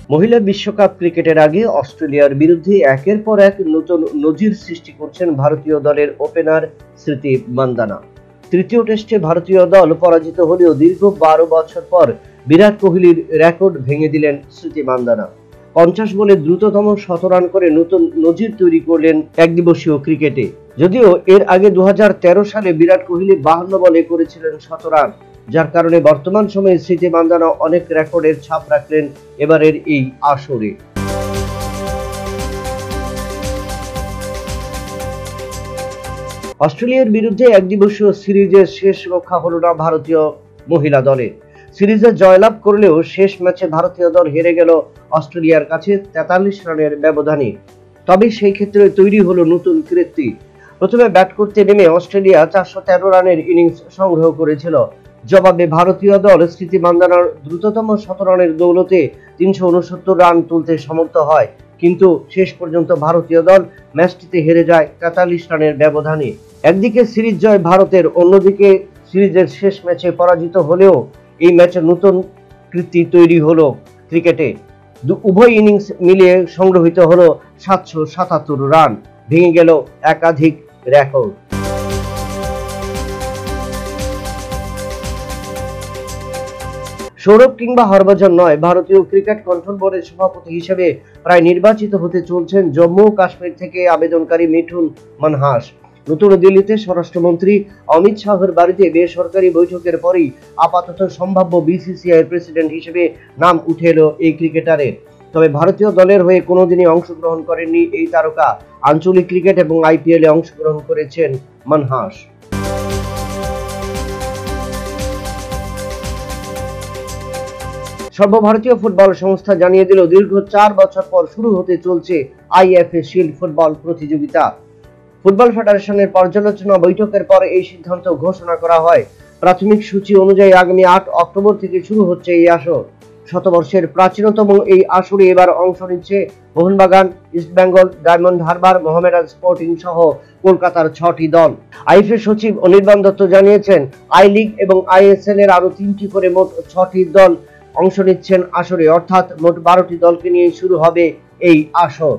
মহিলা বিশ্বকাপ ক্রিকেটের আগে অস্ট্রেলিয়ার বিরুদ্ধে একের পর এক নতুন নজির সৃষ্টি করছেন ভারতীয় দলের ওপেনার স্মৃতি মান্দানা। তৃতীয় টেস্টে ভারতীয় দল পরাজিত হলেও দীর্ঘ 12 বছর পর বিরাট কোহলির রেকর্ড ভেঙে দিলেন স্মৃতি মান্দানা। 50 বলে দ্রুততম শতরান করে নতুন নজির তৈরি করলেন একদিবসীয় ক্রিকেটে। যদিও এর আগে 2013 সালে বিরাট কোহলি 52 বলে করেছিলেন শতরান, যার কারণে বর্তমান সময়ে স্মৃতি মান্দানা অনেক রেকর্ডের ছাপ রাখলেন এবারের এই আসরে। অস্ট্রেলিয়ার বিরুদ্ধে একদিবসীয় সিরিজের শেষ রক্ষা হল না ভারতীয় মহিলা দলের। সিরিজে জয়লাভ করলেও শেষ ম্যাচে ভারতীয় দল হেরে গেল অস্ট্রেলিয়ার কাছে 43 রানের ব্যবধানে। তবে সেই ক্ষেত্রে তৈরি হলো নতুন কীর্তি। প্রথমে ব্যাট করতে নেমে অস্ট্রেলিয়া 413 রানের ইনিংস সংগ্রহ করেছিল। জবাবে ভারতীয় দল স্মৃতি মান্দানার দ্রুততম শতরানের দৌলতে 369 রান তুলতে সমর্থ হয়, কিন্তু শেষ পর্যন্ত ভারতীয় দল ম্যাচটিতে হেরে যায় 43 রানের ব্যবধানে। একদিকে সিরিজ জয় ভারতের, অন্যদিকে সিরিজের শেষ ম্যাচে পরাজিত হলেও এই ম্যাচে নতুন কীর্তি তৈরি হলো ক্রিকেটে। উভয় ইনিংস মিলিয়ে সংগ্রহিত হলো 777 রান, ভেঙে গেল একাধিক রেকর্ড। সৌরভ কিংবা হরভজন নয়, ভারতীয় ক্রিকেট কন্ট্রোল বোর্ডের সভাপতি হিসেবে প্রায় নির্বাচিত হতে চলছেন জম্মু ও কাশ্মীর থেকে আবেদনকারী মিঠুন মানহাস। নতুন দিল্লিতে স্বরাষ্ট্রমন্ত্রী অমিত শাহের বাড়িতে বেসরকারি বৈঠকের পরই আপাতত সম্ভাব্য বিসিসিআই এর প্রেসিডেন্ট হিসেবে নাম উঠে এলো এই ক্রিকেটারের। তবে ভারতীয় দলের হয়ে কোনোদিনই অংশগ্রহণ করেননি এই তারকা। আঞ্চলিক ক্রিকেট এবং আইপিএল এ অংশগ্রহণ করেছেন মানহাস। সর্বভারতীয় ফুটবল সংস্থা জানিয়ে দিল, দীর্ঘ 4 বছর পর শুরু হতে চলছে আইএফএ শিল্ড ফুটবল প্রতিযোগিতা। ফুটবল ফেডারেশনের পর্যালোচনা বৈঠকের পর এই সিদ্ধান্ত ঘোষণা করা হয়। প্রাথমিক সূচি অনুযায়ী আগামী 8 অক্টোবর থেকে শুরু হচ্ছে এই আসর। শতবর্ষের প্রাচীনতম এই আসরে এবার অংশ নিচ্ছে মোহনবাগান, ইস্টবেঙ্গল, ডায়মন্ড হারবার, মোহামেডান স্পোর্টিং সহ কলকাতার 6টি দল। আইএফএ সচিব অনির্বাণ দত্ত জানিয়েছেন, আই লিগ এবং আইএসএল এর আরো 3টি করে মোট 6টি দল অংশ নিচ্ছেন আসরে, অর্থাৎ মোট 12টি দলকে নিয়ে শুরু হবে এই আসর।